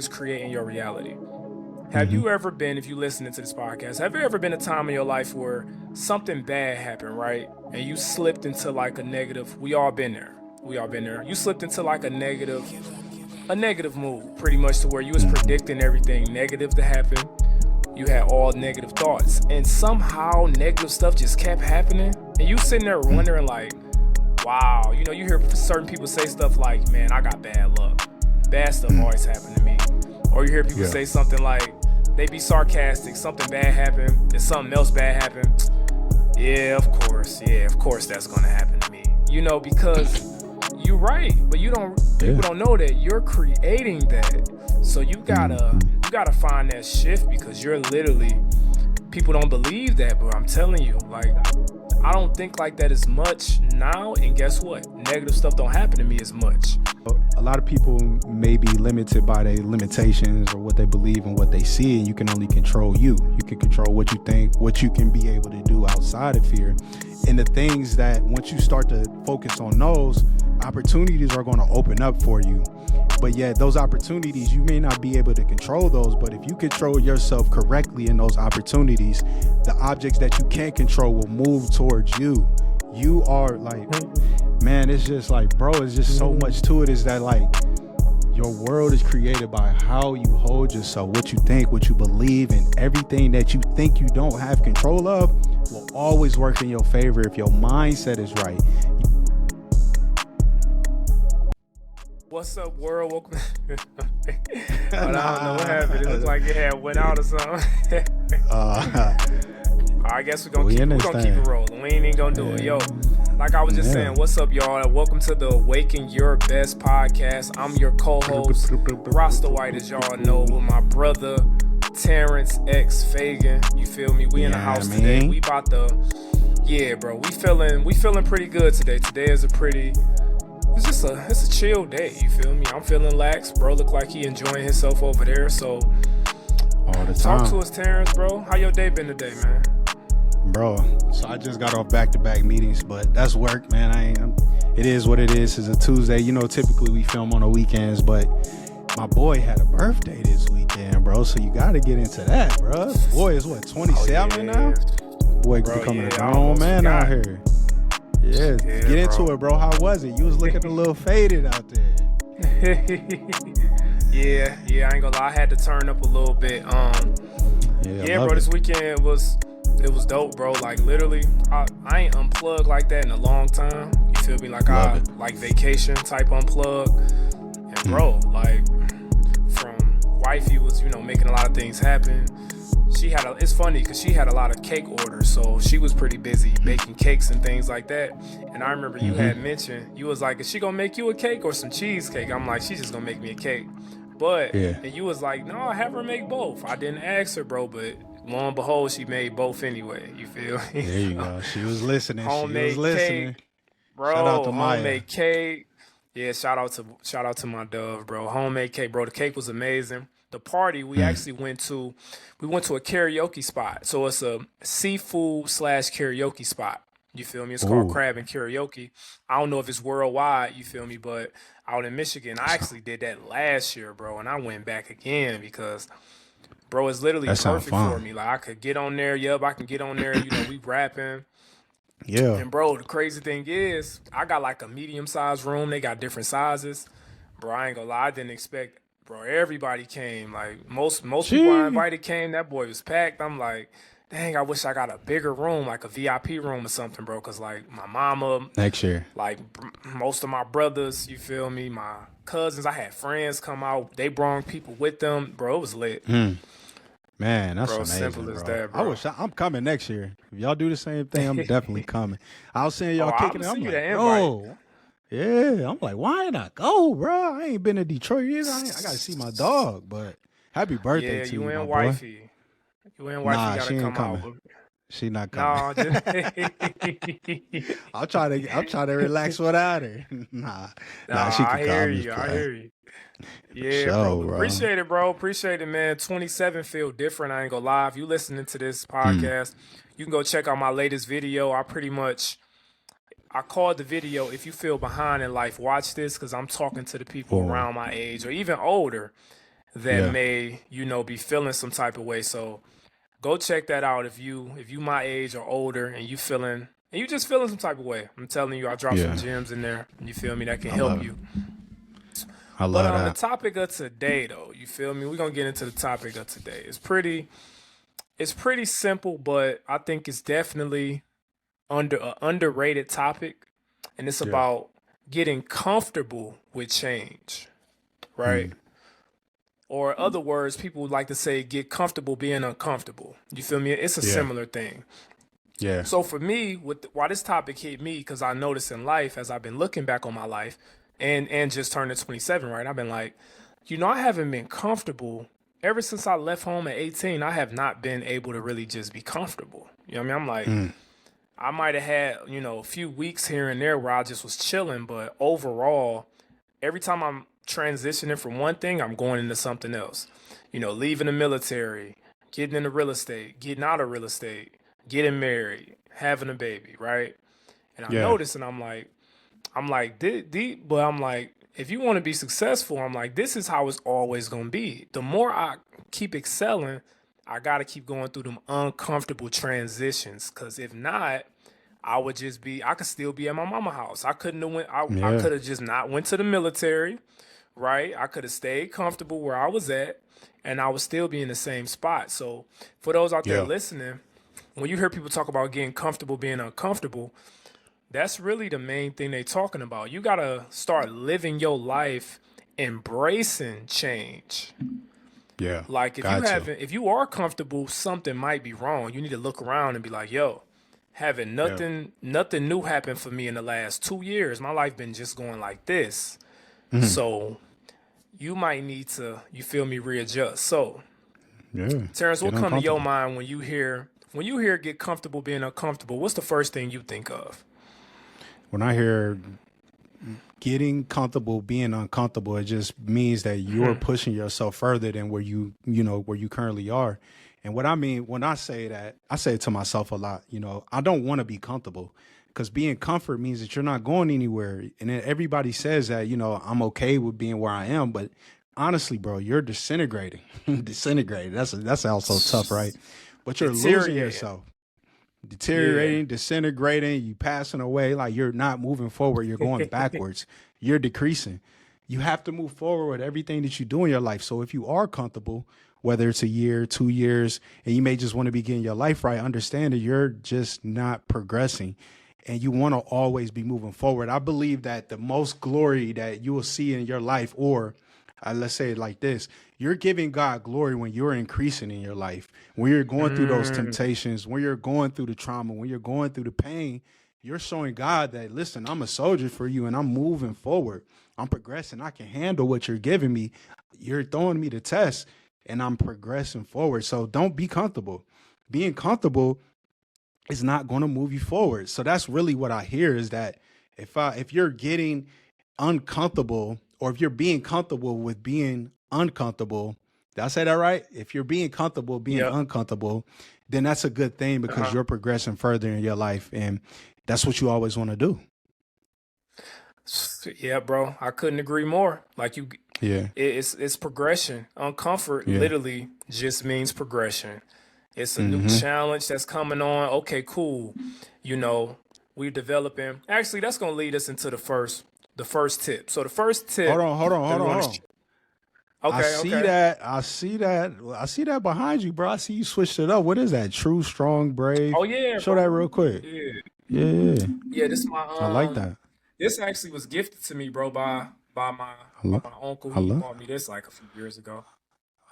is creating your reality. Have you ever been, if you listening to this podcast, have there ever been a time in your life where something bad happened, right? And you slipped into like a negative, we all been there. We all been there. You slipped into like a negative mood, pretty much to where you was predicting everything negative to happen. You had all negative thoughts. And somehow negative stuff just kept happening. And you sitting there wondering like, wow, you know, you hear certain people say stuff like, man, I got bad luck. Bad stuff always happened to me. Or you hear people say something like, they be sarcastic, something bad happened, and something else bad happened. Yeah, of course that's gonna happen to me. You know, because you're right, but people don't know that you're creating that. So you gotta find that shift, because you're literally, people don't believe that, but I'm telling you, like, I don't think like that as much now, and guess what? Negative stuff don't happen to me as much. A lot of people may be limited by their limitations or what they believe and what they see, and you can only control you. You can control what you think, what you can be able to do outside of fear. And the things that once you start to focus on those, opportunities are going to open up for you. But yet those opportunities, you may not be able to control those, but if you control yourself correctly in those opportunities, the objects that you can't control will move towards you. You are like, man, it's just like, bro, it's just so much to it. Is that like, your world is created by how you hold yourself, what you think, what you believe, and everything that you think you don't have control of will always work in your favor if your mindset is right. What's up, world? Welcome. I don't know what happened. It looked like it had went out or something. I guess we're gonna keep it rolling. We ain't even gonna do it. Yo, like I was just saying, what's up, y'all? Welcome to the Awaken Your Best podcast. I'm your co-host, Rasta White, as y'all know, with my brother, Terrence x Feagin. You feel me? We in the house today. We about to, bro. We feeling pretty good today. Today is it's a chill day, you feel me? I'm feeling lax, bro. Look like he enjoying himself over there. So all the time. Talk to us, Terrence, bro. How your day been today, man? Bro, so I just got off back-to-back meetings, but that's work, man. It is what it is. It's a Tuesday. You know, typically we film on the weekends, but my boy had a birthday this weekend, bro. So you got to get into that, bro. Boy is what, 27 now? Boy, bro, becoming a grown man out here. Yeah, get into it, bro. How was it? You was looking a little faded out there. yeah, I ain't gonna lie. I had to turn up a little bit. Bro, this weekend was dope, bro. Like literally, I ain't unplugged like that in a long time. You feel me? Like like vacation type unplug. And bro, like from wifey was, making a lot of things happen. It's funny because she had a lot of cake orders, so she was pretty busy baking cakes and things like that. And I remember you had mentioned, you was like, is she gonna make you a cake or some cheesecake? I'm like, she's just gonna make me a cake. But and you was like, no, have her make both. I didn't ask her, bro, but lo and behold, she made both anyway. You feel me? There you go. She was listening. Homemade cake, bro. Shout out to homemade cake. Yeah, shout out to my dove, bro. Homemade cake, bro. The cake was amazing. The party we actually went to a karaoke spot. So it's a seafood / karaoke spot. You feel me? It's called Crab and Karaoke. I don't know if it's worldwide, you feel me, but out in Michigan, I actually did that last year, bro, and I went back again because, bro, it's literally perfect for me. Like I could get on there, I can get on there, we rapping. Yeah. And bro, the crazy thing is, I got like a medium-sized room. They got different sizes. Bro, I ain't gonna lie, I didn't expect. Bro, everybody came. Like most people I invited came. That boy was packed. I'm like, dang, I wish I got a bigger room, like a VIP room or something, bro. Cause like my mama, next year, like most of my brothers, you feel me? My cousins, I had friends come out. They brought people with them, bro. It was lit. Man, that's bro, amazing, simple bro. as that, bro. I'm coming next year. If y'all do the same thing, I'm definitely coming. I was saying y'all kicking it. I'm like, oh. Yeah, I'm like, why ain't I go, bro? I ain't been to Detroit yet. I gotta see my dog. But happy birthday to you, and my wifey. Boy. You and wifey gotta she ain't come coming. out. She not coming. No, I'm trying to relax without her. Nah, she can I hear come. you. I hear you. Yeah, sure, bro. Appreciate it, bro. Appreciate it, man. 27 feel different. I ain't gonna lie. If you listening to this podcast, you can go check out my latest video. I called the video, if you feel behind in life, watch this, because I'm talking to the people around my age or even older. that Yeah. may, be feeling some type of way. So go check that out if you my age or older and you just feeling some type of way. I'm telling you, I drop some Yeah. gems in there. You feel me? That can I help love it. you. I But love the that. topic of today though, you feel me? We're gonna get into the topic of today. It's pretty simple, but I think it's definitely underrated topic, and it's Yeah. about getting comfortable with change, right? Mm. Or other words, people would like to say get comfortable being uncomfortable. You feel me? It's a Yeah. similar thing. Yeah. So for me, why this topic hit me, because I noticed in life as I've been looking back on my life, and just turning 27, right? I've been like, I haven't been comfortable ever since I left home at 18. I have not been able to really just be comfortable. You know what I mean? I'm like, Mm. I might have had, a few weeks here and there where I just was chilling, but overall, every time I'm transitioning from one thing, I'm going into something else. Leaving the military, getting into real estate, getting out of real estate, getting married, having a baby, right? And I Yeah. noticed, and but I'm like, if you want to be successful, I'm like, this is how it's always gonna be. The more I keep excelling, I gotta keep going through them uncomfortable transitions. Cause if not, I could still be at my mama house. I couldn't have I Yeah. could have just not went to the military, right? I could have stayed comfortable where I was at, and I would still be in the same spot. So for those out there Yeah. listening, when you hear people talk about getting comfortable being uncomfortable, that's really the main thing they talking about. You gotta start living your life embracing change. Yeah. Like Got to. if you are comfortable, something might be wrong. You need to look around and be like, yo, having Yeah. nothing new happen for me in the last 2 years. My life been just going like this. Mm. So you might need to, you feel me, readjust. So, Yeah. Terrence, Get what come to your uncomfortable. mind when you hear get comfortable being uncomfortable? What's the first thing you think of? When I hear getting comfortable being uncomfortable, it just means that you're pushing yourself further than where you currently are. And what I mean when I say that, I say it to myself a lot. I don't want to be comfortable, because being comfort means that you're not going anywhere. And then everybody says that, I'm okay with being where I am, but honestly, bro, you're disintegrating. Disintegrating. That's also tough, right? But you're losing Deteriorating. yourself, Yeah. deteriorating, disintegrating, you passing away, like you're not moving forward, you're going backwards, you're decreasing. You have to move forward with everything that you do in your life. So if you are comfortable, whether it's a year, 2 years, and you may just want to be getting your life right, understand that you're just not progressing, and you want to always be moving forward. I believe that the most glory that you will see in your life, or let's say it like this, you're giving God glory when you're increasing in your life, when you're going through those Mm, temptations, when you're going through the trauma, when you're going through the pain. You're showing God that, listen, I'm a soldier for you and I'm moving forward. I'm progressing. I can handle what you're giving me. You're throwing me the test and I'm progressing forward. So don't be comfortable. Being comfortable is not going to move you forward. So that's really what I hear, is that if you're getting uncomfortable, or if you're being comfortable with being uncomfortable, did I say that right? If you're being comfortable being yep. uncomfortable, then that's a good thing, because Uh-huh. you're progressing further in your life, and that's what you always want to do. Yeah, bro. I couldn't agree more. Like Yeah. it's progression. Uncomfort Yeah. literally just means progression. It's a new Mm-hmm. challenge that's coming on. Okay, cool. You know, we're developing. Actually, that's gonna lead us into the first tip. So the first Hold tip on, hold on, that hold we on, want hold to. on. I Okay, see okay. that. I see that. I see that behind you, bro. I see you switched it up. What is that? True, strong, Oh brave. yeah, Show that real bro. quick. Yeah, Yeah, yeah. yeah. This my I like that. This actually was gifted to me, bro, by my I by love, my uncle. I He love, bought me this like a few years ago.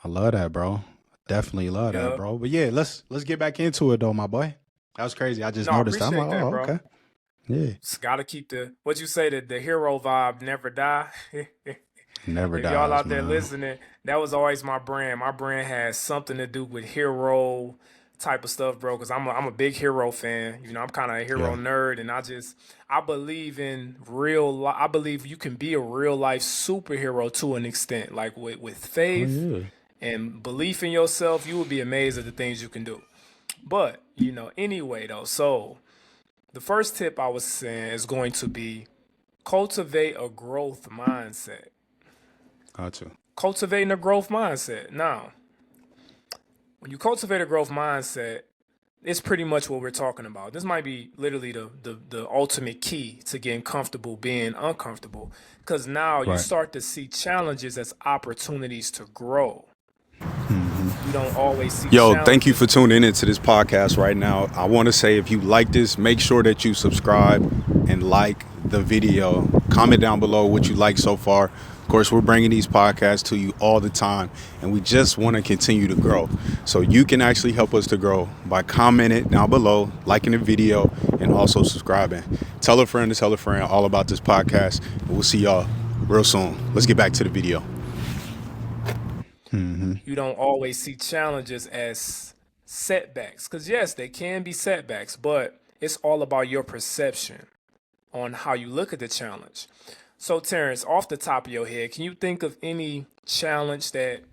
I love that, bro. Definitely love that, Yep. bro. But yeah, let's get back into it though, my boy. That was crazy. I just No, I noticed that. I'm like, appreciate that, oh, bro. okay. Yeah. Just gotta keep what you say, the hero vibe never die. Never If y'all dies, out there man. listening, that was always my brand. My brand has something to do with hero type of stuff, bro. Because I'm a big hero fan. I'm kind of a hero Yeah. nerd, and I believe in real life. I believe you can be a real life superhero to an extent, like with Oh faith yeah. and belief in yourself. You would be amazed at the things you can do. But anyway, though. So the first tip I was saying is going to be cultivate a growth mindset. Got to. cultivating a growth mindset. Now, when you cultivate a growth mindset, it's pretty much what we're talking about. This might be literally the ultimate key to getting comfortable being uncomfortable. Because now you Right. start to see challenges as opportunities to grow. You don't always see Yo, challenges. thank you for tuning into this podcast right now. I want to say, if you like this, make sure that you subscribe and like the video. Comment down below what you like so far. Of course, we're bringing these podcasts to you all the time, and we just want to continue to grow. So you can actually help us to grow by commenting down below, liking the video, and also subscribing. Tell a friend to tell a friend all about this podcast, and we'll see y'all real soon. Let's get back to the video. You don't always see challenges as setbacks. Because, yes, they can be setbacks, but it's all about your perception on how you look at the challenge. So, Terrence, off the top of your head, can you think of any challenge that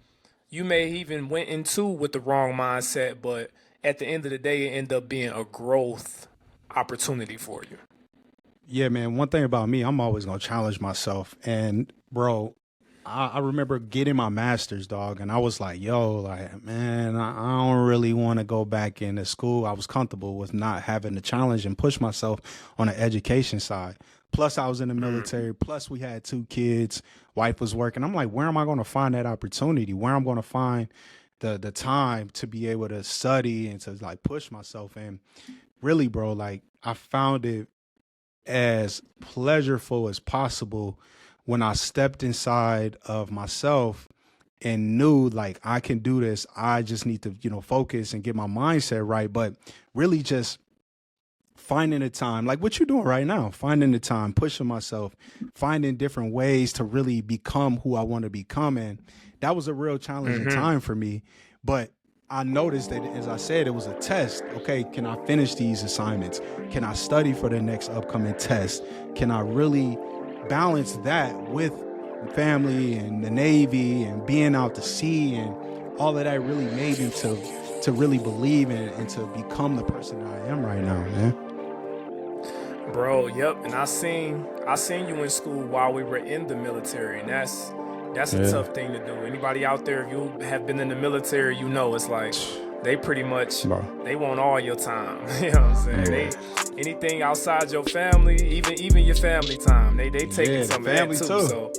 you may even went into with the wrong mindset, but at the end of the day, it ended up being a growth opportunity for you? Yeah, man. One thing about me, I'm always going to challenge myself. And, bro, I remember getting my master's, dog, and I was like, yo, like, man, I don't really want to go back into school. I was comfortable with not having to challenge and push myself on the education side. Plus, I was in the military. Plus, we had 2 kids. Wife was working. I'm like, where am I going to find that opportunity? Where I'm going to find the time to be able to study and to, like, push myself? And really, bro, like, I found it as pleasurable as possible when I stepped inside of myself and knew, like, I can do this. I just need to, focus and get my mindset right. But really just finding the time, like what you're doing right now, finding the time, pushing myself, finding different ways to really become who I want to become. And that was a real challenging time for me. But I noticed that, as I said, it was a test. Okay, can I finish these assignments? Can I study for the next upcoming test? Can I really balance that with family and the Navy and being out to sea? And all of that really made me to really believe in and to become the person that I am right now, man. Bro, yep. And I seen you in school while we were in the military, and that's a tough thing to do. Anybody out there, if you have been in the military, it's like they pretty much they want all your time. You know what I'm saying? Anything outside your family, even your family time, they taking some of that too. So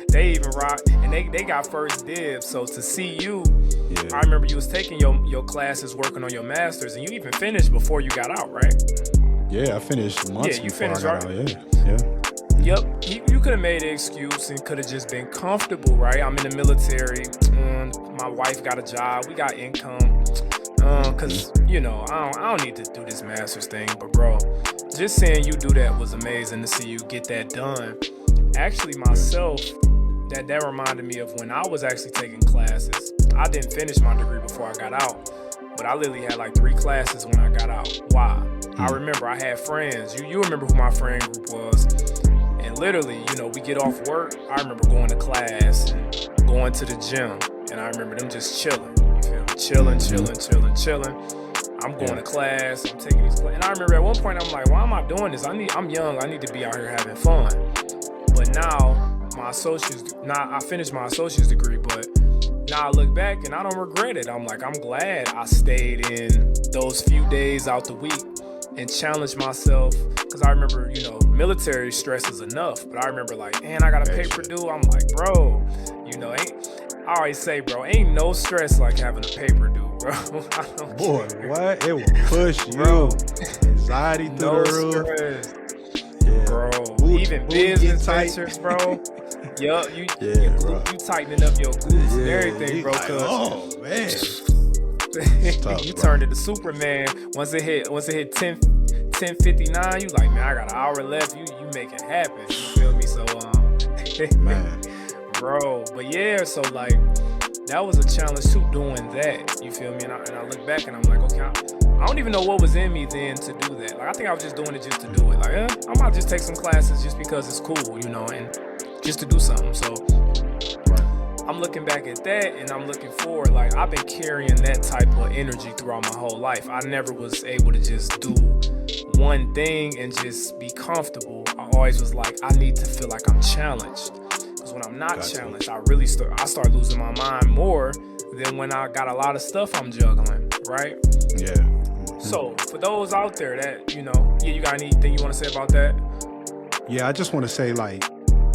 they even rock, and they got first dibs. So to see you, I remember you was taking your classes, working on your masters, and you even finished before you got out, right? Yeah, I finished months you before finished, I got right? out. Yeah. Yep, you could have made an excuse and could have just been comfortable, right? I'm in the military, my wife got a job, we got income, cause I don't need to do this master's thing, but bro, just seeing you do that was amazing to see you get that done. Actually, myself, that reminded me of when I was actually taking classes. I didn't finish my degree before I got out, but I literally had like 3 classes when I got out. Why? I remember I had friends. You remember who my friend group was. And literally, we get off work. I remember going to class and going to the gym. And I remember them just chilling. You feel me? Chilling. I'm going to class. I'm taking these classes. And I remember at one point, I'm like, why am I doing this? I'm young. I need to be out here having fun. But now, I finished my associate's degree, but now I look back and I don't regret it. I'm like, I'm glad I stayed in those few days out the week and challenged myself, because I remember, military stress is enough, but I remember like, man, I got a paper due. I'm like, bro, I always say, bro, ain't no stress like having a paper due, bro. Boy, what? It will push you. Anxiety through the roof. Stress. Yeah. Bro, even business ventures, bro. Yup, you tightening up your glutes and everything, bro. Like, oh man. Tough, you bro. turned into Superman once it hit 10:59. You like, man, I got an hour left. You make it happen. You feel me? So Man. bro. But yeah, so like that was a challenge too, doing that. You feel me? And I look back and I'm like, okay, I don't even know what was in me then to do that. Like I think I was just doing it just to do it. Like, I might just take some classes just because it's cool, and just to do something. So I'm looking back at that and I'm looking forward. Like I've been carrying that type of energy throughout my whole life. I never was able to just do one thing and just be comfortable. I always was like, I need to feel like I'm challenged. Because Because when I'm not Gotcha. challenged, I start losing my mind more than when I got a lot of stuff I'm juggling, right? Yeah. So for those out there that, you got anything you want to say about that? Yeah, I just want to say, like,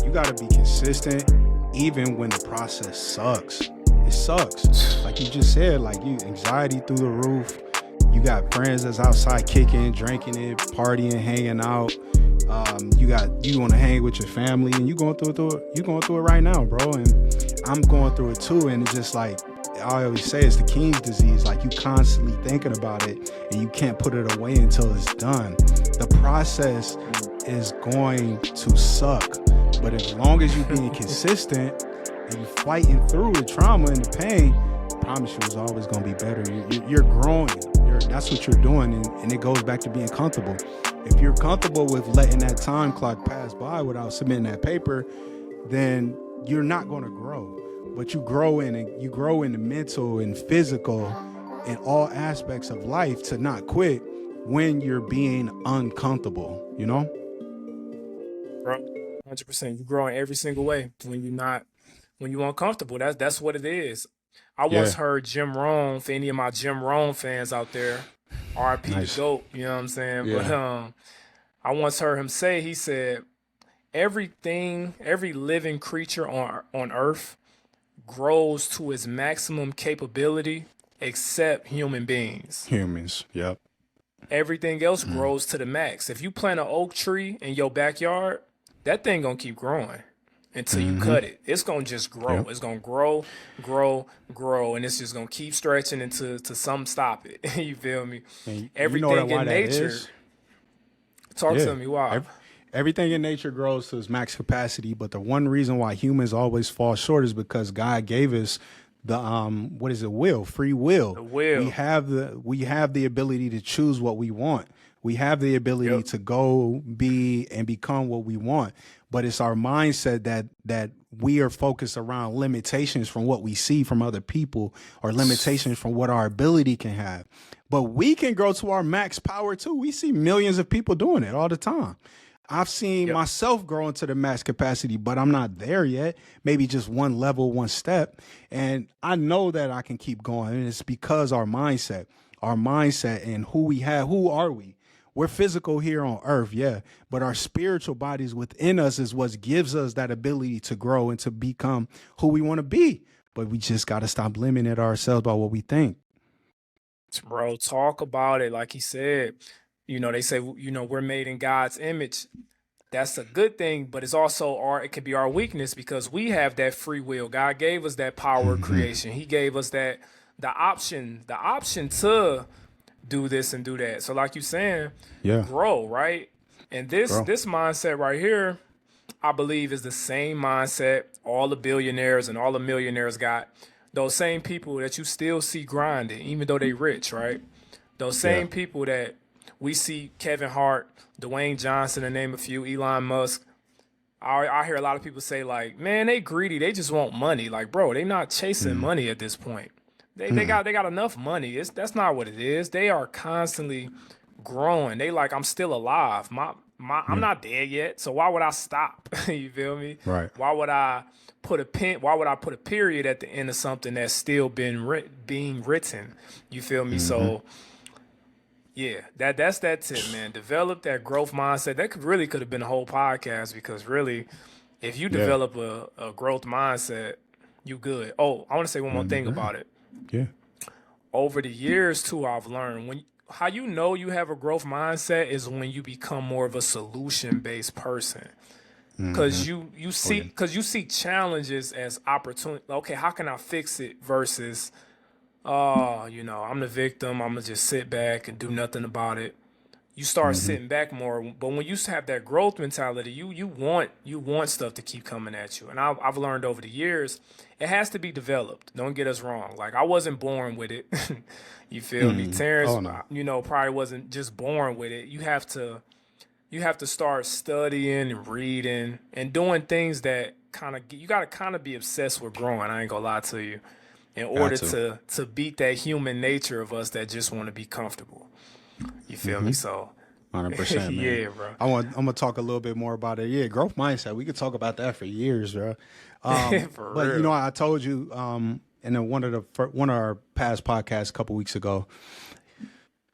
you got to be consistent even when the process sucks. It sucks. Like you just said, like, you anxiety through the roof. You got friends that's outside kicking, drinking it, partying, hanging out. You want to hang with your family, and you going through it right now, bro. And I'm going through it too. And it's just like I always say, it's the king's disease. Like, you constantly thinking about it, and you can't put it away until it's done. The process is going to suck, but as long as you're being consistent and you're fighting through the trauma and the pain, I promise you, it's always going to be better. You're growing. That's what you're doing, and it goes back to being comfortable. If you're comfortable with letting that time clock pass by without submitting that paper, then you're not going to grow. But you grow in the mental and physical and all aspects of life to not quit when you're being uncomfortable, Bro, 100%. You're growing every single way when you're uncomfortable. That's what it is. I once heard Jim Rohn, for any of my Jim Rohn fans out there, R.I.P. Nice. the GOAT, you know what I'm saying? Yeah. But I once heard him say, he said, every living creature on earth grows to its maximum capability except human beings. Humans, yep. Everything else grows to the max. If you plant an oak tree in your backyard, that thing gonna keep growing until you cut it. It's gonna just grow. Yep. It's gonna grow, and it's just gonna keep stretching until some stop it. You feel me? And Everything in nature. Talk to me. Why? Everything in nature grows to its max capacity, but the one reason why humans always fall short is because God gave us the free will. The will. We have the ability to choose what we want. We have the ability to go be and become what we want. But it's our mindset that we are focused around limitations from what we see from other people, or limitations from what our ability can have. But we can grow to our max power too. We see millions of people doing it all the time. I've seen myself grow into the max capacity, but I'm not there yet. Maybe just one level, one step. And I know that I can keep going. And it's because our mindset and who are we? We're physical here on earth, but our spiritual bodies within us is what gives us that ability to grow and to become who we want to be. But we just got to stop limiting ourselves by what we think. Bro, talk about it. Like he said, they say, we're made in God's image. That's a good thing, but it's also it can be our weakness, because we have that free will. God gave us that power of creation. He gave us the option to do this and do that. So like you're saying, grow, right? And this mindset right here, I believe, is the same mindset all the billionaires and all the millionaires got. Those same people that you still see grinding, even though they rich, right? Those same people that we see, Kevin Hart, Dwayne Johnson, to name a few, Elon Musk. I hear a lot of people say, like, man, they greedy. They just want money. Like, bro, they not chasing money at this point. They got enough money. That's not what it is. They are constantly growing. They like, I'm still alive. I'm not dead yet. So why would I stop? You feel me? Right. Why would I put a period at the end of something that's still being written? You feel me? So yeah, that's that tip, man. Develop that growth mindset. That could have been a whole podcast, because really, if you develop a growth mindset, you good. Oh, I want to say one more thing about it. Yeah. Over the years too, I've learned how you know you have a growth mindset is when you become more of a solution-based person. Because you see challenges as opportunity. Okay, how can I fix it? Versus, I'm the victim, I'm gonna just sit back and do nothing about it. You start sitting back more. But when you have that growth mentality, you want stuff to keep coming at you. And I've learned over the years, it has to be developed. Don't get us wrong. Like, I wasn't born with it. You feel me? Terrence, probably wasn't just born with it. You have to start studying and reading and doing things that you got to kind of be obsessed with growing. I ain't gonna lie to you, in order to beat that human nature of us that just want to be comfortable. You feel me? So 100%, man. Yeah, bro. I'm gonna talk a little bit more about it. Yeah, growth mindset. We could talk about that for years, bro. For But real. I told you in one of our past podcasts a couple weeks ago,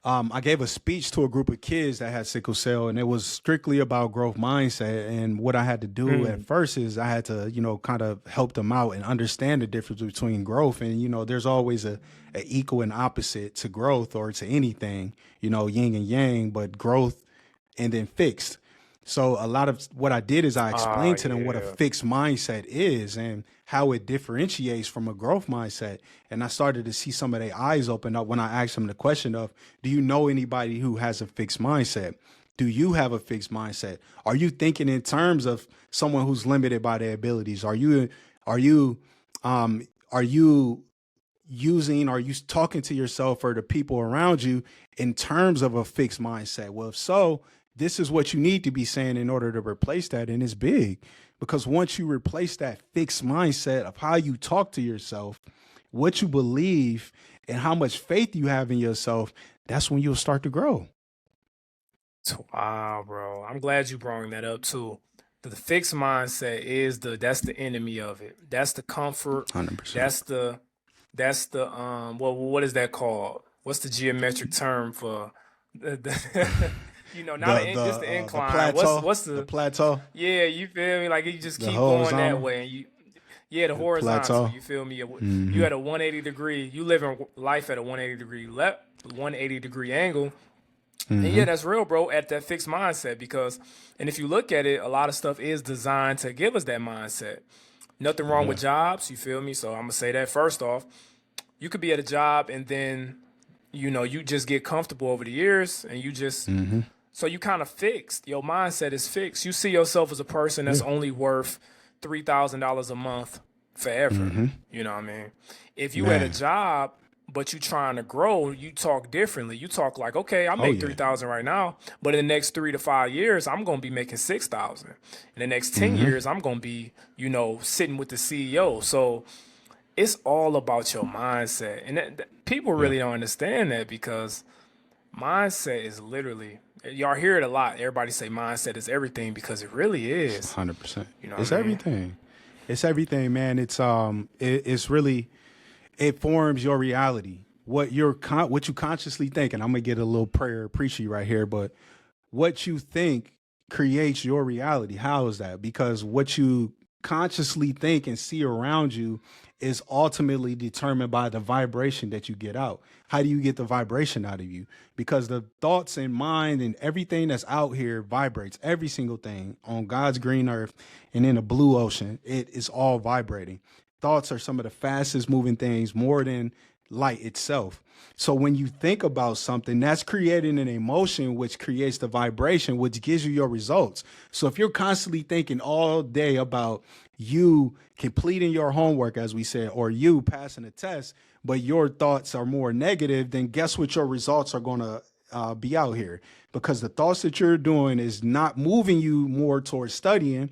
I gave a speech to a group of kids that had sickle cell, and it was strictly about growth mindset. And what I had to do at first is I had to, kind of help them out and understand the difference between growth. And, there's always a equal and opposite to growth or to anything, yin and yang, but growth and then fixed. So a lot of what I did is I explained to them what a Yeah. fixed mindset is and how it differentiates from a growth mindset. And I started to see some of their eyes open up when I asked them the question of, do you know anybody who has a fixed mindset? Do you have a fixed mindset? Are you thinking in terms of someone who's limited by their abilities? Are you are you talking to yourself or the people around you in terms of a fixed mindset? Well, if so, this is what you need to be saying in order to replace that. And it's big because once you replace that fixed mindset of how you talk to yourself, what you believe, and how much faith you have in yourself, that's when you'll start to grow. Wow, bro. I'm glad you brought that up too. The fixed mindset is that's the enemy of it. That's the comfort. 100%. That's the what is that called? What's the geometric term for the not just the The incline. plateau, What's the the plateau, yeah, you feel me? Like you just the keep going that horizontal, way and the the horizontal, plateau. you feel me? You at a 180 degree, you live in life at a 180 degree angle. And yeah, that's real, bro, at that fixed mindset and if you look at it, a lot of stuff is designed to give us that mindset. Nothing wrong with jobs, you feel me? So I'm gonna say that first off. You could be at a job and then, you just get comfortable over the years and you just, so you kind of fixed. Your mindset is fixed. You see yourself as a person that's only worth $3,000 a month forever. You know what I mean? If you at a Man. job, but you trying to grow, you talk differently. You talk like, okay, I Oh make yeah. 3,000 right now, but in the next 3 to 5 years, I'm gonna be making 6,000. In the next 10 years, I'm gonna be, sitting with the CEO. So it's all about your mindset, and people Yeah. really don't understand that because mindset is literally, y'all hear it a lot. Everybody say mindset is everything because it really is. 100%. You know It's what I mean? everything. It's everything, man. It's really, it forms your reality. What what you consciously think, and I'm gonna get a little prayer preachy right here, but what you think creates your reality. How is that? Because what you consciously think and see around you is ultimately determined by the vibration that you get out. How do you get the vibration out of you? Because the thoughts and mind and everything that's out here vibrates. Every single thing on God's green earth and in the blue ocean, it is all vibrating. Thoughts are some of the fastest moving things, more than light itself. So when you think about something, that's creating an emotion, which creates the vibration, which gives you your results. So if you're constantly thinking all day about you completing your homework, as we said, or you passing a test, but your thoughts are more negative, then guess what your results are going to be out here? Because the thoughts that you're doing is not moving you more towards studying.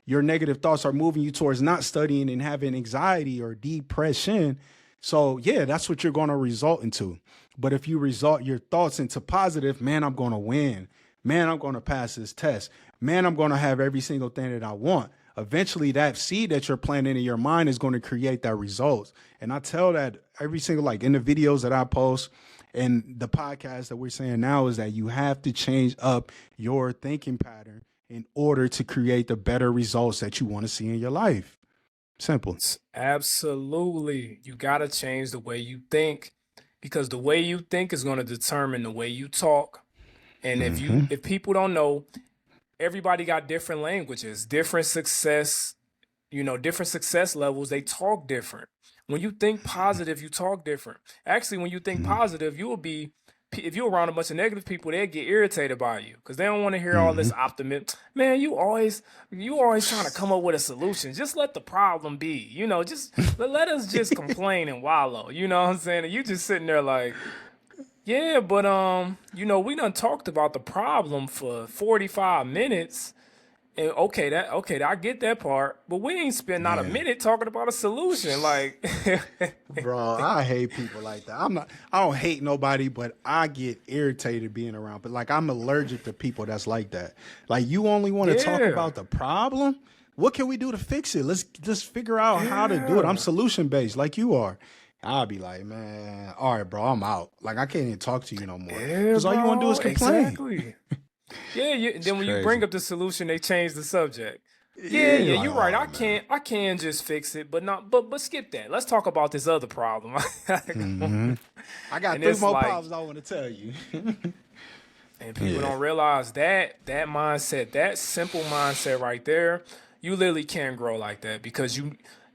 Your negative thoughts are moving you towards not studying and having anxiety or depression. So yeah, that's what you're going to result into. But if you result your thoughts into positive, man, I'm going to win. Man, I'm going to pass this test. Man, I'm going to have every single thing that I want. Eventually that seed that you're planting in your mind is going to create that result. And I tell that every single, like in the videos that I post and the podcast that we're saying now, is that you have to change up your thinking pattern in order to create the better results that you want to see in your life. Simple. Absolutely. You got to change the way you think because the way you think is going to determine the way you talk. And if people don't know, everybody got different languages, different success levels, they talk different. When you think positive, you talk different. Actually, when you think positive, if you're around a bunch of negative people, they'll get irritated by you because they don't want to hear all this optimism. Man, you always trying to come up with a solution. Just let the problem be. Just let us just complain and wallow. You know what I'm saying? And you just sitting there like, yeah, but we done talked about the problem for 45 minutes. And okay, I get that part, but we ain't spent not a Yeah. minute talking about a solution. Like, Bro, I hate people like that. I don't hate nobody, but I get irritated being around. But like, I'm allergic to people that's like that. Like, you only want to talk yeah, about the problem. What can we do to fix it? Let's just figure out how to do it. I'm yeah, solution based like you are. I'll be like, man, all right, bro, I'm out. Like, I can't even talk to you no more. yeah, Because all you want to do bro, is complain. exactly. Yeah, It's then when you bring crazy. up the solution, they change the subject. Yeah, Yeah, yeah, like, you're right. oh, man. I can just fix it, but not, but skip that. Let's talk about this other problem. Hmm. I got And three it's more like, problems I want to tell you. and people Yeah. don't realize that mindset, that simple mindset right there, you literally can grow like that because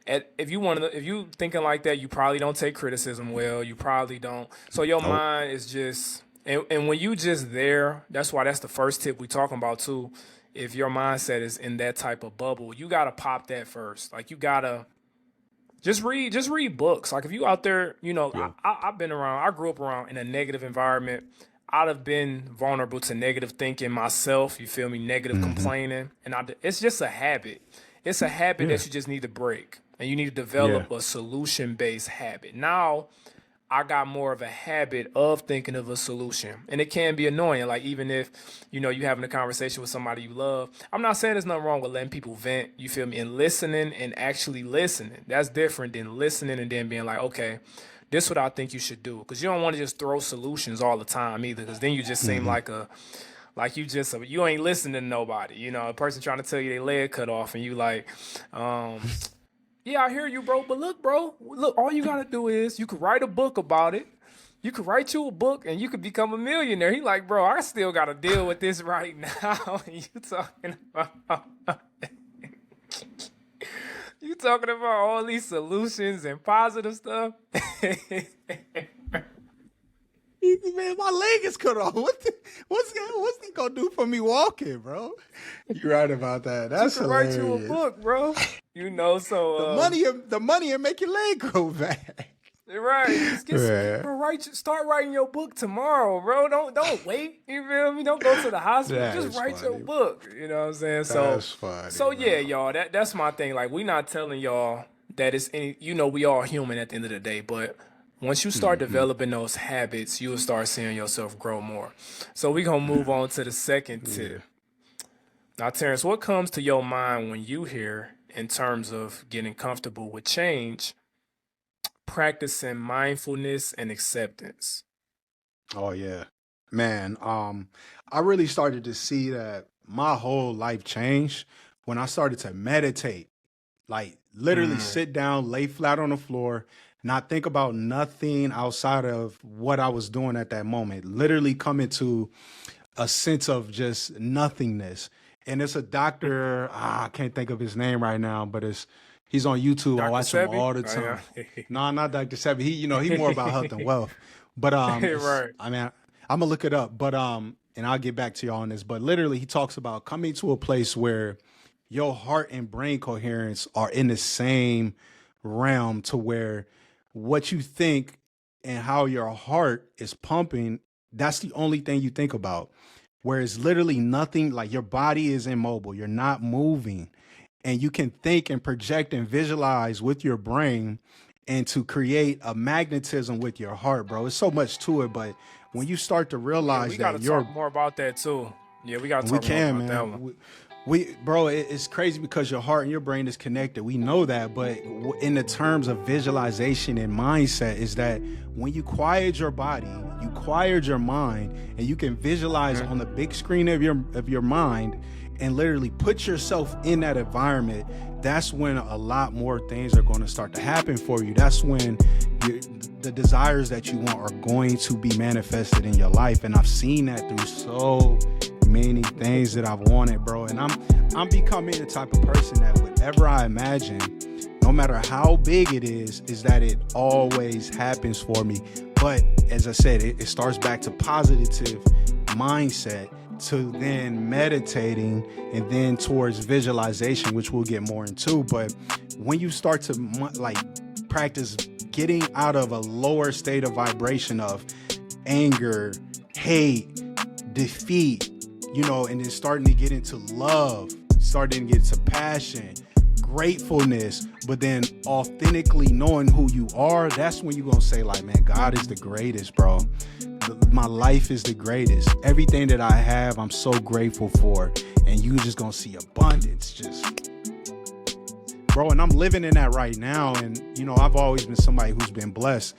if you thinking like that, you probably don't take criticism well. You probably don't. So your Nope. mind is just, and when you just there, that's why that's the first tip we talking about too. If your mindset is in that type of bubble, you gotta pop that first. Like you gotta just read books. Like if you out there, Yeah. I've been around. I grew up around in a negative environment. I'd have been vulnerable to negative thinking myself. You feel me? Negative Hmm. complaining, and it's just a habit. It's a habit Yeah. that you just need to break, and you need to Yeah. develop a solution based habit. Now, I got more of a habit of thinking of a solution. And it can be annoying. Like even if, you having a conversation with somebody you love. I'm not saying there's nothing wrong with letting people vent, you feel me? And listening and actually listening. That's different than listening and then being like, okay, this is what I think you should do. Because you don't want to just throw solutions all the time either. Because then you just seem Hmm. like you ain't listening to nobody. A person trying to tell you their leg cut off and you like, yeah, I hear you, bro. But look, bro, look, all you gotta do is you could write a book about it. You could write you a book and you could become a millionaire. He like, bro, I still gotta deal with this right now. And you talking about you talking about all these solutions and positive stuff. Man, my leg is cut off. What's that gonna do for me walking, bro? You're right about that. You That's could write you a hilarious. book, bro. The So money, the money, and make your leg grow back. right. Just Yeah. bro, start writing your book tomorrow, bro. Don't wait. You feel me? Don't go to the hospital. That Just is write your funny. book. You know what I'm saying? That's funny, So yeah, bro. y'all. That's my thing. Like we not telling y'all that it's any. We all human at the end of the day, but once you start Hmm. developing those habits, you'll start seeing yourself grow more. So we gonna move on to the second Yeah. tip. Now, Terrence, what comes to your mind when you hear in terms of getting comfortable with change, practicing mindfulness and acceptance? Oh yeah, man. I really started to see that my whole life changed when I started to meditate. Like literally Mm, sit down, lay flat on the floor, not think about nothing outside of what I was doing at that moment. Literally come into a sense of just nothingness. And it's a doctor, I can't think of his name right now, but he's on YouTube. I Dr. watch him Sebi? all the Oh, time. yeah. No, not Dr. Sebi. He more about health and wealth. But Right. I mean, I'm gonna look it up. But and I'll get back to y'all on this. But literally, he talks about coming to a place where your heart and brain coherence are in the same realm, to where what you think and how your heart is pumping, that's the only thing you think about. Whereas literally nothing, like your body is immobile, you're not moving, and you can think and project and visualize with your brain and to create a magnetism with your heart, bro. It's so much to it, but when you start to Yeah, realize we got that to talk you're more about that too. Yeah, we got to we talk more can, about that man. one. Bro, it's crazy because your heart and your brain is connected. We know that, but in the terms of visualization and mindset, is that when you quiet your body, you quiet your mind, and you can visualize on the big screen of your mind, and literally put yourself in that environment. That's when a lot more things are going to start to happen for you. That's when the desires that you want are going to be manifested in your life. And I've seen that through so many things that I've wanted, bro. And I'm becoming the type of person that whatever I imagine, no matter how big it is that it always happens for me. But as I said, it starts back to positive mindset, to then meditating, and then towards visualization, which we'll get more into. But when you start to like practice getting out of a lower state of vibration of anger, hate, defeat, and then starting to get into love, starting to get to passion, gratefulness, but then authentically knowing who you are, that's when you're gonna say like, man, God is the greatest, bro. My life is the greatest. Everything that I have, I'm so grateful for. And you just gonna see abundance, just, bro. And I'm living in that right now. And, you know, I've always been somebody who's been blessed.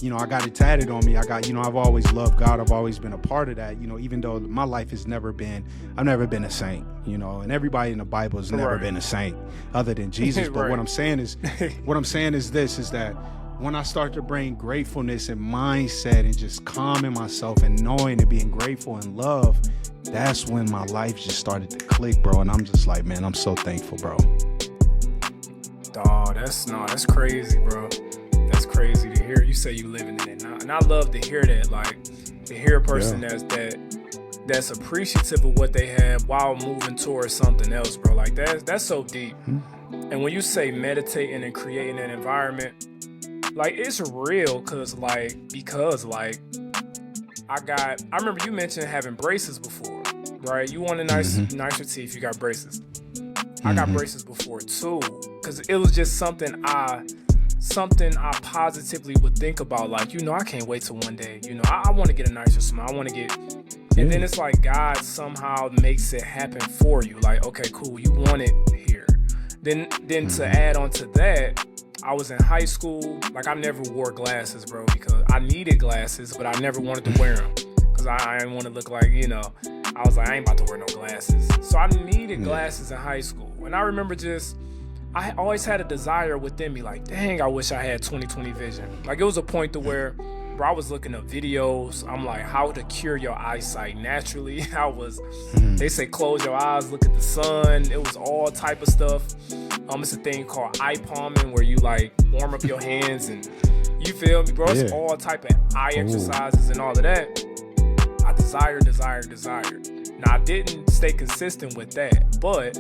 You know, I got it tatted on me. I've always loved God. I've always been a part of that, you know, even though my life has never been, I've never been a saint, you know, and everybody in the Bible has never been a saint other than Jesus. But what I'm saying is this, is that when I start to bring gratefulness and mindset and just calming myself and knowing and being grateful and love, that's when my life just started to click, bro. And I'm just like, man, I'm so thankful, bro. Dawg, that's crazy, bro. That's crazy to hear. You say you living in it now, and I love to hear that. Like, to hear a person that's appreciative of what they have while moving towards something else, bro. Like, that's so deep. Mm-hmm. And when you say meditating and creating an environment, like, it's real, because I remember you mentioned having braces before, right? You want a nicer teeth, you got braces. I got braces before too, because it was just something I positively would think about. Like, you know, I can't wait till one day, you know, I want to get a nicer smile. I want to get, and then it's like God somehow makes it happen for you. Like, okay, cool, you want it here. Then to add on to that, I was in high school. Like, I never wore glasses, bro, because I needed glasses, but I never wanted to wear them because I didn't want to look like, you know, I was like, I ain't about to wear no glasses. So I needed glasses in high school. And I remember I always had a desire within me, like, dang, I wish I had 20/20 vision. Like, it was a point to where, bro, I was looking up videos. I'm like, how to cure your eyesight naturally. They say close your eyes, look at the sun. It was all type of stuff. It's a thing called eye palming, where you like warm up your hands, and you feel me, bro? It's all type of eye exercises and all of that. I desired. Now, I didn't stay consistent with that, but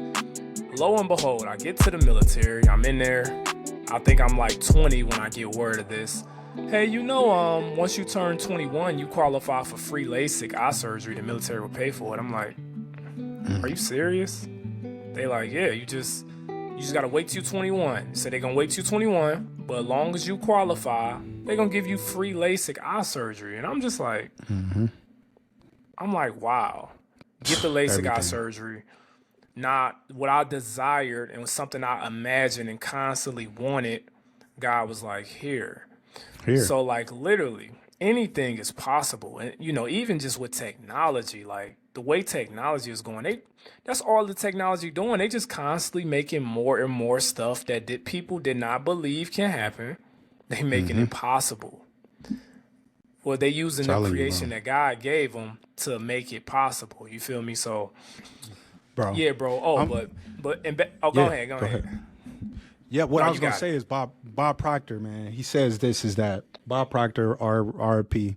lo and behold, I get to the military. I'm in there. I think I'm like 20 when I get word of this. Hey, you know, once you turn 21, you qualify for free LASIK eye surgery. The military will pay for it. I'm like, are you serious? They like, yeah, you just gotta wait till you're 21. They say they're gonna wait till you're 21, but as long as you qualify, they're gonna give you free LASIK eye surgery. And I'm just like, I'm like, wow. Get the LASIK eye surgery. Not what I desired, and was something I imagined and constantly wanted. God was like, here. So, like, literally anything is possible. And, you know, even just with technology, like the way technology is going, that's all the technology doing. They just constantly making more and more stuff that people did not believe can happen. They making it possible. Well, they using the creation that God gave them to make it possible. You feel me? So, bro. Yeah, bro. Go ahead. Yeah, what I was gonna say is Bob Proctor, man. He says this is that Bob Proctor, RP.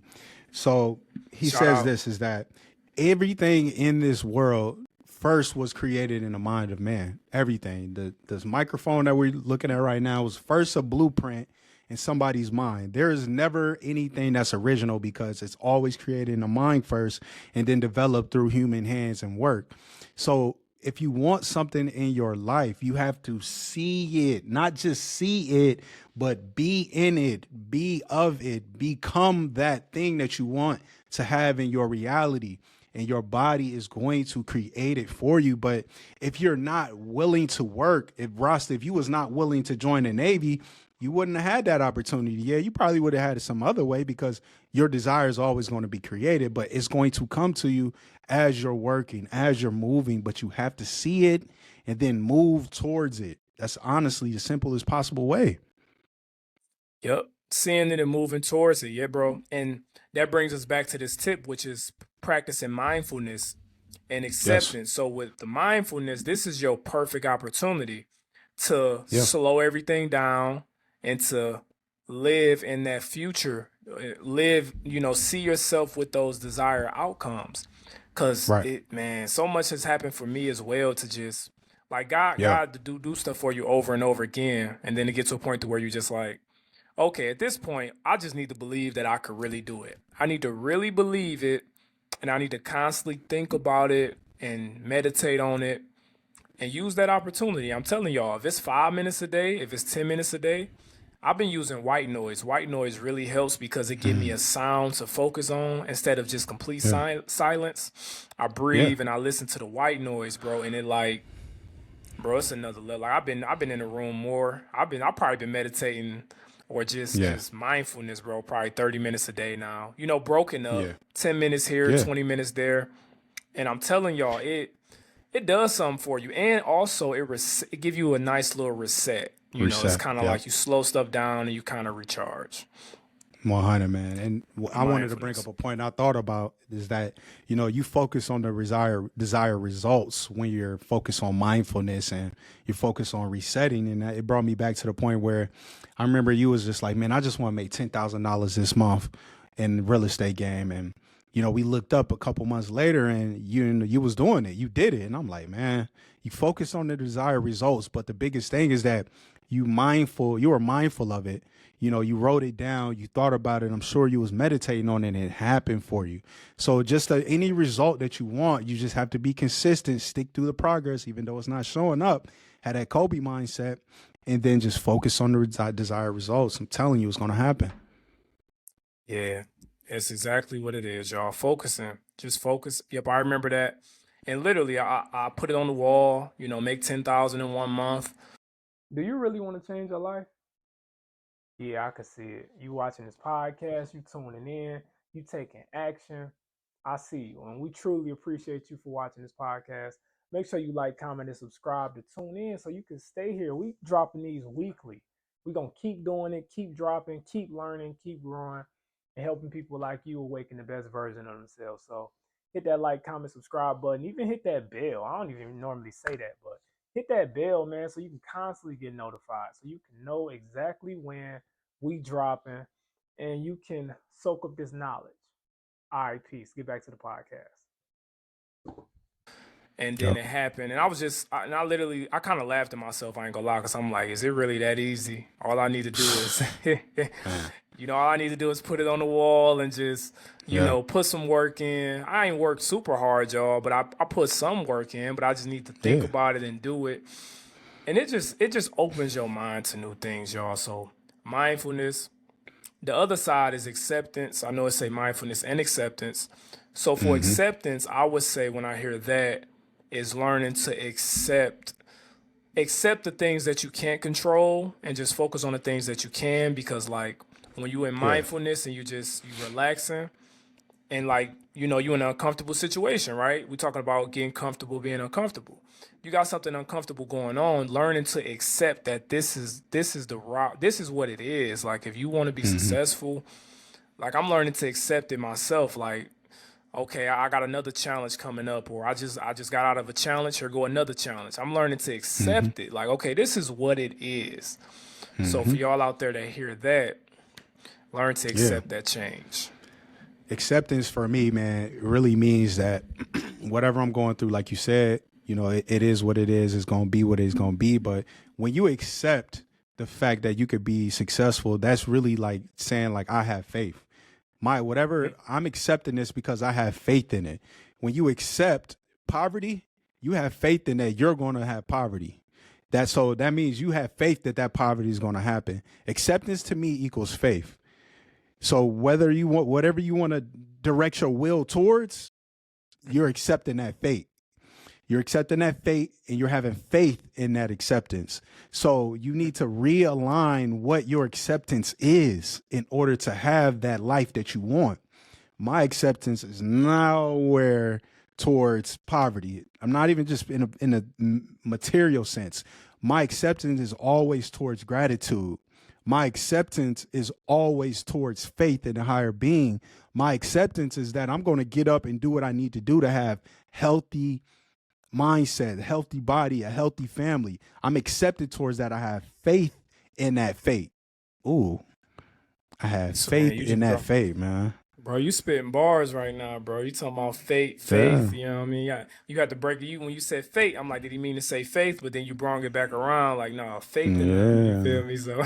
So he says this is that everything in this world first was created in the mind of man. Everything. This microphone that we're looking at right now was first a blueprint in somebody's mind. There is never anything that's original, because it's always created in the mind first and then developed through human hands and work. So if you want something in your life, you have to see it, not just see it, but be in it, be of it, become that thing that you want to have in your reality. And your body is going to create it for you. But if you're not willing to work, if you was not willing to join the Navy, you wouldn't have had that opportunity. Yeah, you probably would have had it some other way, because your desire is always going to be created, but it's going to come to you as you're working, as you're moving, but you have to see it and then move towards it. That's honestly the simplest possible way. Yep. Seeing it and moving towards it. Yeah, bro. And that brings us back to this tip, which is practicing mindfulness and acceptance. Yes. So with the mindfulness, this is your perfect opportunity to slow everything down and to live in that future, see yourself with those desired outcomes. Cause so much has happened for me as well, to just like God to do stuff for you over and over again. And then it gets to a point to where you're just like, okay, at this point, I just need to believe that I could really do it. I need to really believe it, and I need to constantly think about it and meditate on it and use that opportunity. I'm telling y'all, if it's 5 minutes a day, if it's 10 minutes a day, I've been using white noise. White noise really helps because it gives me a sound to focus on instead of just complete Yeah. silence. I Yeah. breathe and I listen to the white noise, bro, and it like, bro, it's another level. Like I've been in the room more. I've probably been meditating or just Yeah. just mindfulness, bro, probably 30 minutes a day now. You know, broken up, Yeah. 10 minutes here, Yeah. 20 minutes there. And I'm telling y'all, it does something for you, and also it give you a nice little reset. You know, it's Reset. kind of Yeah. like you slow stuff down and you kind of recharge. 100, man. And I wanted to bring up Mindfulness. a point I thought about is that, you focus on the desire results when you're focused on mindfulness and you focus on resetting. And it brought me back to the point where I remember you was just like, man, I just want to make $10,000 this month in the real estate game. And, we looked up a couple months later and you was doing it. You did it. And I'm like, man, you focus on the desired results. But the biggest thing is that you were mindful of it. You wrote it down, you thought about it. I'm sure you was meditating on it and it happened for you. So just any result that you want, you just have to be consistent, stick through the progress, even though it's not showing up, have that Kobe mindset, and then just focus on the desired results. I'm telling you, it's going to happen. Yeah, it's exactly what it is, y'all. Focusing, just focus. Yep, I remember that. And literally, I put it on the wall. You know, make 10,000 in 1 month. Do you really want to change your life? Yeah, I could see it. You watching this podcast, you tuning in, you taking action. I see you. And we truly appreciate you for watching this podcast. Make sure you like, comment, and subscribe to tune in so you can stay here. We dropping these weekly. We're gonna keep doing it, keep dropping, keep learning, keep growing, and helping people like you awaken the best version of themselves. So hit that like, comment, subscribe button. Even hit that bell. I don't even normally say that, but hit that bell, man, so you can constantly get notified. So you can know exactly when we dropping, and you can soak up this knowledge. All right, peace. Get back to the podcast. And then Yep. it happened, and I literally, I kind of laughed at myself. I ain't gonna lie, cause I'm like, is it really that easy? All I need to do is, Man. all I need to do is put it on the wall and just, Yeah. put some work in. I ain't worked super hard, y'all, but I put some work in. But I just need to think Yeah. about it and do it, and it just opens your mind to new things, y'all. So mindfulness. The other side is acceptance. I know it say mindfulness and acceptance. So for Mm-hmm. acceptance, I would say when I hear that is learning to accept the things that you can't control and just focus on the things that you can, because like when you in Yeah. mindfulness and you relaxing and like you in an uncomfortable situation, right? We're talking about getting comfortable being uncomfortable. You got something uncomfortable going on, learning to accept that this is the route, this is what it is. Like if you want to be Mm-hmm. successful, like I'm learning to accept it myself. Like, okay, I got another challenge coming up, or I just got out of a challenge, here go another challenge. I'm learning to Mm-hmm. accept it. Like, okay, this is what it is. So Mm-hmm. for y'all out there that hear that, learn to Yeah. accept that change. Acceptance for me, man, really means that whatever I'm going through, like you said, it is what it is. It's going to be what it's going to be. But when you accept the fact that you could be successful, that's really like saying like, I have faith. Whatever, I'm accepting this because I have faith in it. When you accept poverty, you have faith in that you're going to have poverty. So that means you have faith that poverty is going to happen. Acceptance to me equals faith. So whatever you want to direct your will towards, you're accepting that fate. You're accepting that fate and you're having faith in that acceptance. So you need to realign what your acceptance is in order to have that life that you want. My acceptance is nowhere towards poverty. I'm not even just in a material sense. My acceptance is always towards gratitude. My acceptance is always towards faith in a higher being. My acceptance is that I'm going to get up and do what I need to do to have healthy mindset, a healthy body, a healthy family. I'm accepted towards that. I have faith in that fate. Ooh, I have So man, faith in that bro, fate, man. bro, you spitting bars right now, bro. You talking about Yeah. faith. You know what I mean? Yeah, you had to break it. When you said faith, I'm like, did he mean to say faith? But then you brought it back around, like, no, faith in that. You Yeah. feel me? So,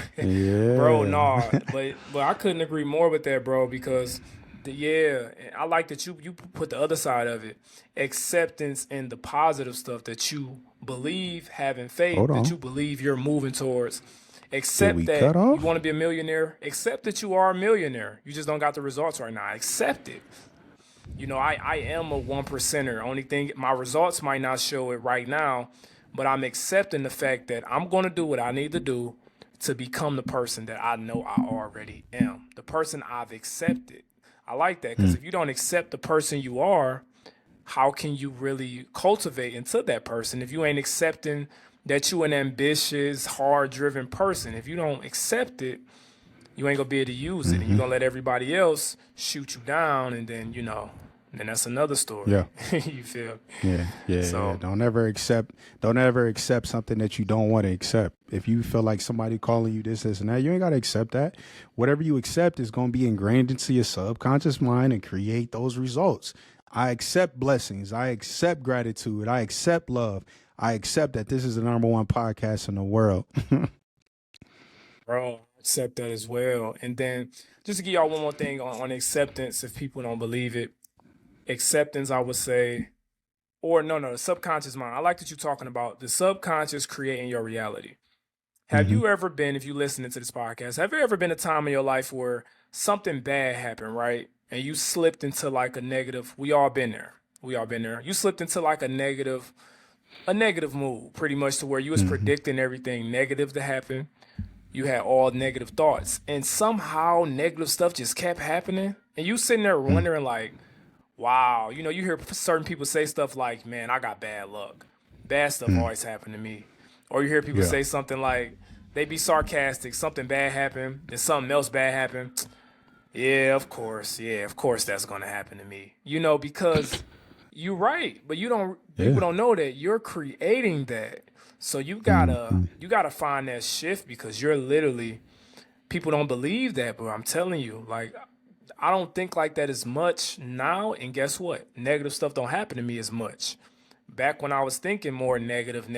bro, Yeah. nah, but I couldn't agree more with that, bro, because Yeah, and I like that you put the other side of it, acceptance and the positive stuff that you believe, having faith Hold that on. you believe you're moving towards. Did Accept we that cut you off? want to be a millionaire. Accept that you are a millionaire. You just don't got the results right now. Accept it. I am a one percenter. Only thing, my results might not show it right now, but I'm accepting the fact that I'm going to do what I need to do to become the person that I know I already am, the person I've accepted. I like that because if you don't accept the person you are, how can you really cultivate into that person if you ain't accepting that you an ambitious, hard-driven person? If you don't accept it, you ain't gonna be able to use it, and you're gonna let everybody else shoot you down, and then that's another story. Yeah. You feel? Yeah. So Don't ever accept something that you don't want to accept. If you feel like somebody calling you this and that, you ain't gotta accept that. Whatever you accept is gonna be ingrained into your subconscious mind and create those results. I accept blessings. I accept gratitude. I accept love. I accept that this is the number one podcast in the world. bro, accept that as well. And then just to give y'all one more thing on acceptance, if people don't believe it, acceptance, I would say, or no, the subconscious mind. I like that you're talking about the subconscious creating your reality. Have Mm-hmm. you ever been, if you listening to this podcast, have there ever been a time in your life where something bad happened, right? And you slipped into like a negative, we all been there. We all been there. You slipped into like a negative mood, pretty much to where you was Mm-hmm. predicting everything negative to happen. You had all negative thoughts. And somehow negative stuff just kept happening. And you sitting there wondering like, wow, you hear certain people say stuff like, man, I got bad luck. Bad stuff always happened to me. Or you hear people Yeah. say something like, they be sarcastic, something bad happened, then something else bad happened. Yeah, of course. Yeah, of course that's gonna happen to me. Because you're right, but people Yeah. don't know that you're creating that. So you gotta find that shift because you're literally people don't believe that, but I'm telling you, like I don't think like that as much now. And guess what? Negative stuff don't happen to me as much. Back when I was thinking more negative, you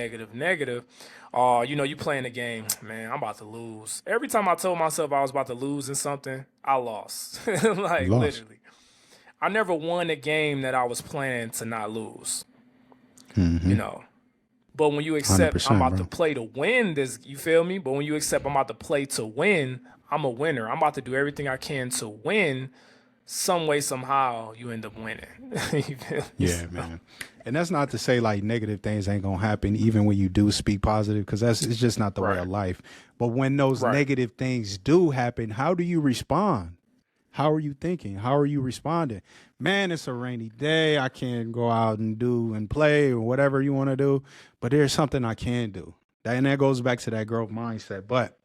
playing the game, man, I'm about to lose. Every time I told myself I was about to lose in something, I lost. You Like lost. literally. I never won a game that I was playing to not lose, you Mm-hmm. know. But when you accept I'm 100%, about to bro. play to win this, you feel me? But when you accept I'm about to play to win, I'm a winner. I'm about to do everything I can to win. Some way, somehow, you end up winning. You feel me? Yeah, man. And that's not to say like negative things ain't gonna happen even when you do speak positive, because it's just not the way Right, of life. But when those right. negative things do happen, how do you respond? How are you thinking? How are you responding? Man, it's a rainy day. I can't go out and do and play or whatever you want to do, but there's something I can do. And that goes back to that growth mindset. But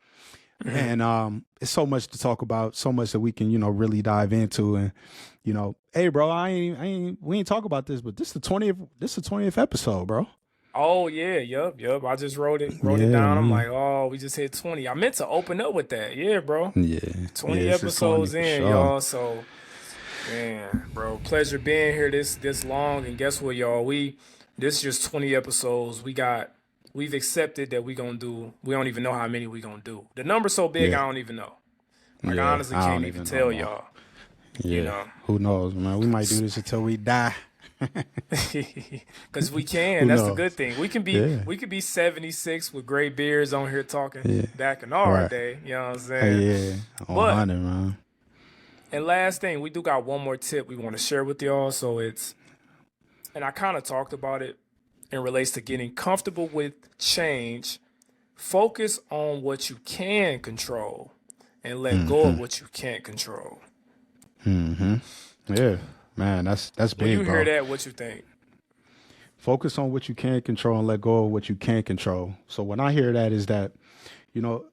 Mhm. and it's so much to talk about, so much that we can really dive into. And hey bro, we ain't talk about this, but this the 20th episode, bro. Oh yeah, yup. I just wrote it Yeah, down. I'm man. like, oh, we just hit 20. I meant to open up with that. Yeah, bro. Yeah, 20 this is 20 episodes for in, sure. y'all. So, man, bro, pleasure being here this long. And guess what, y'all? This is just 20 episodes. We've accepted that we don't even know how many we gonna do. The number's so big, Yeah, I don't even know. Like, I yeah, honestly I can't don't even even know, tell man. y'all, you Yeah, know. who knows, man? We might do this until we die. Because we can. Who That's the good knows? thing. We can be Yeah, we could be 76 with gray beards on here talking yeah, back in our right. day. You know what I'm Hey, saying? yeah, But 100, man. and last thing, we do got one more tip we want to share with y'all. So and I kind of talked about it in relates to getting comfortable with change. Focus on what you can control and let go of what you can't control. Yeah, man, that's When you big, hear bro. that, what you think? Focus on what you can control and let go of what you can't control. So when I hear that is that,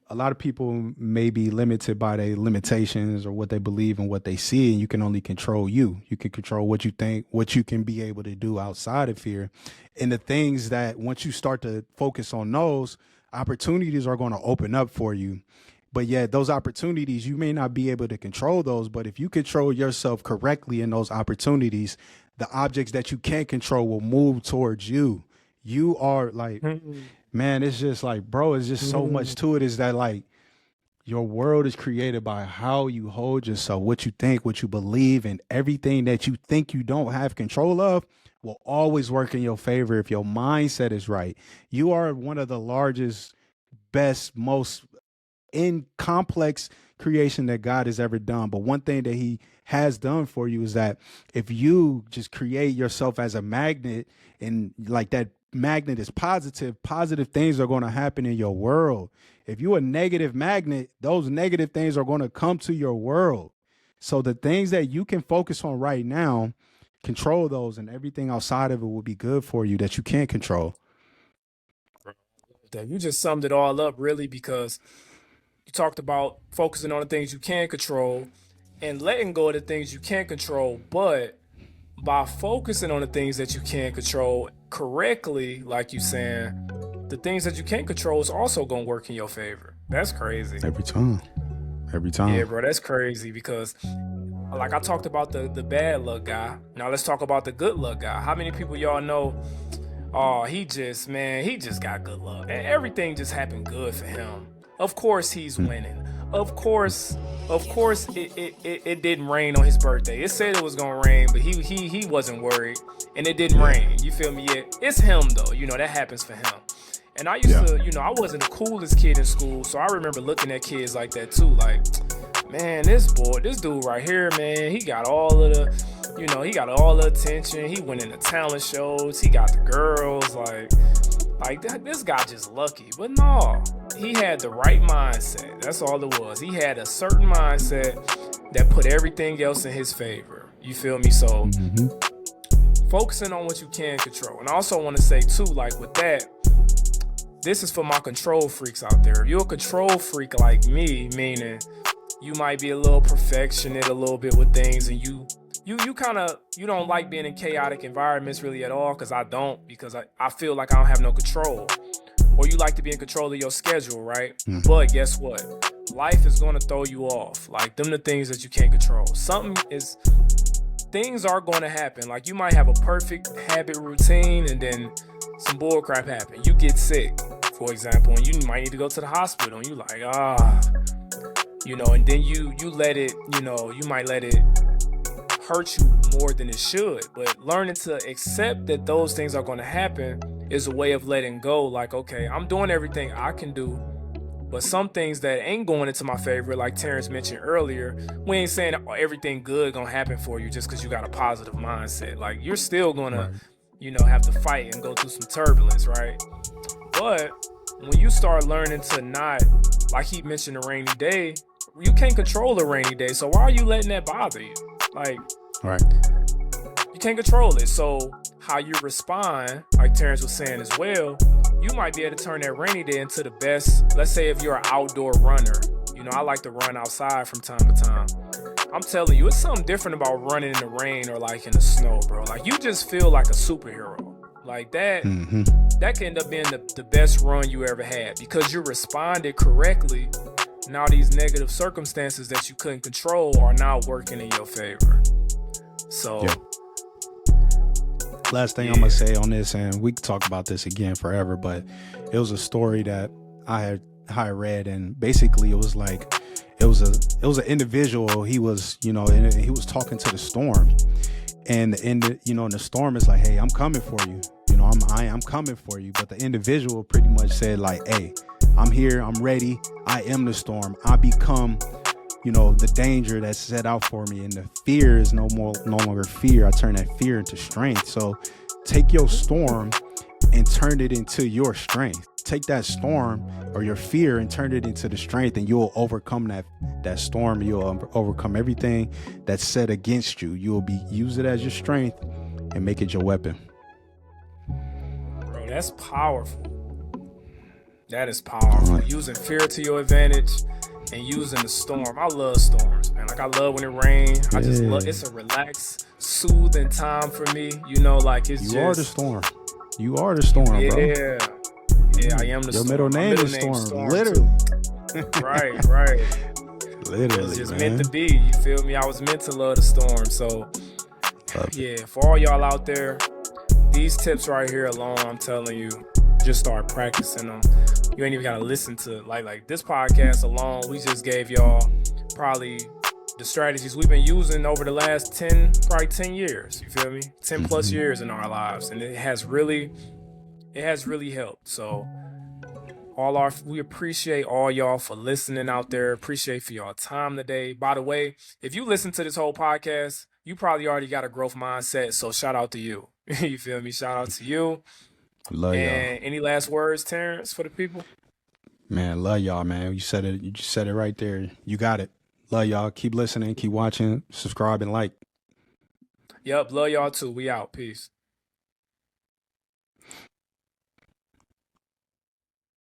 a lot of people may be limited by their limitations or what they believe and what they see, and you can only control you. You can control what you think, what you can be able to do outside of fear. And the things that once you start to focus on those, opportunities are going to open up for you. But yet those opportunities, you may not be able to control those, but if you control yourself correctly in those opportunities, the objects that you can't control will move towards you. You are like, man, it's just like, bro, it's just so much to it is that like, Your world is created by how you hold yourself, what you think, what you believe, and everything that you think you don't have control of will always work in your favor if your mindset is right. You are one of the largest, best, most in complex creation that God has ever done. But one thing that he has done for you is that if you just create yourself as a magnet, and like that magnet is positive things are going to happen in your world. If you're a negative magnet, those negative things are going to come to your world. So the things that you can focus on right now, control those, and everything outside of it will be good for you that you can't control. You just summed it all up, really, because you talked about focusing on the things you can control and letting go of the things you can't control. But by focusing on the things that you can control correctly, like you saying, the things that you can't control is also going to work in your favor. That's crazy. Every time. Yeah, bro, that's crazy because like I talked about the bad luck guy. Now let's talk about the good luck guy. How many people y'all know, oh, he just got good luck. And everything just happened good for him. Of course he's winning. Of course it didn't rain on his birthday. It said it was gonna rain, but he wasn't worried. And it didn't rain. You feel me? It's him though. That happens for him. And I used to, I wasn't the coolest kid in school, so I remember looking at kids like that too. Like, man, this dude right here, man, he got all of the, he got all the attention. He went into talent shows. He got the girls. Like this guy just lucky. But no, he had the right mindset. That's all it was. He had a certain mindset that put everything else in his favor. You feel me? So focusing on what you can control. And I also want to say too, like with that, this is for my control freaks out there. If you're a control freak like me, meaning you might be a little perfectionist a little bit with things, and you don't like being in chaotic environments really at all, because I don't, because I feel like I don't have no control. Or you like to be in control of your schedule, right? But guess what? Life is going to throw you off. Like, them the things that you can't control. Things are going to happen. Like, you might have a perfect habit routine, and then some bull crap happen. You get sick, for example, and you might need to go to the hospital, and you like, and then you let it, you might let it hurt you more than it should. But learning to accept that those things are going to happen is a way of letting go. Like, okay, I'm doing everything I can do, but some things that ain't going into my favor, like Terrence mentioned earlier, we ain't saying everything good gonna happen for you just because you got a positive mindset. Like, you're still gonna have to fight and go through some turbulence, right? But when you start learning to not, like he mentioned, the rainy day, you can't control a rainy day, so why are you letting that bother you? Like, right. You can't control it. So how you respond, like Terrence was saying as well, you might be able to turn that rainy day into the best. Let's say if you're an outdoor runner, I like to run outside from time to time. I'm telling you, it's something different about running in the rain or like in the snow, bro. Like, you just feel like a superhero. Like that, that can end up being the best run you ever had, because you responded correctly. Now these negative circumstances that you couldn't control are now working in your favor. So last thing I'm gonna say on this, and we could talk about this again forever, but it was a story that I read, and basically it was like it was an individual. He was he was talking to the storm, and the storm is like, hey, I'm coming for you. I'm coming for you. But the individual pretty much said like, hey, I'm here, I'm ready, I am the storm. I become, the danger that's set out for me, and the fear is no longer fear. I turn that fear into strength. So take your storm and turn it into your strength. Take that storm or your fear and turn it into the strength, and you'll overcome that storm. You'll overcome everything that's set against you. You'll use it as your strength and make it your weapon. Bro, that's powerful. That is powerful. Using fear to your advantage and using the storm. I love storms, man. Like, I love when it rains. I just love, it's a relaxed, soothing time for me. Like, it's You are the storm. You are the storm, bro. Yeah, I am the storm. Your middle name is Storm. Literally. Right. Literally, it's just man. meant to be. You feel me? I was meant to love the storm. So, for all y'all out there, these tips right here alone, I'm telling you, just start practicing them. You ain't even gotta listen to like this podcast alone. We just gave y'all probably the strategies we've been using over the last 10 years. You feel me? 10 plus years in our lives, and it has really helped. So we appreciate all y'all for listening out there. Appreciate for y'all time today. By the way, if you listen to this whole podcast, you probably already got a growth mindset. So shout out to you. You feel me? Shout out to you. Love y'all. And any last words, Terrence, for the people? Man, love y'all, man. You said it. You just said it right there. You got it. Love y'all. Keep listening. Keep watching. Subscribe and like. Yep. Love y'all too. We out. Peace.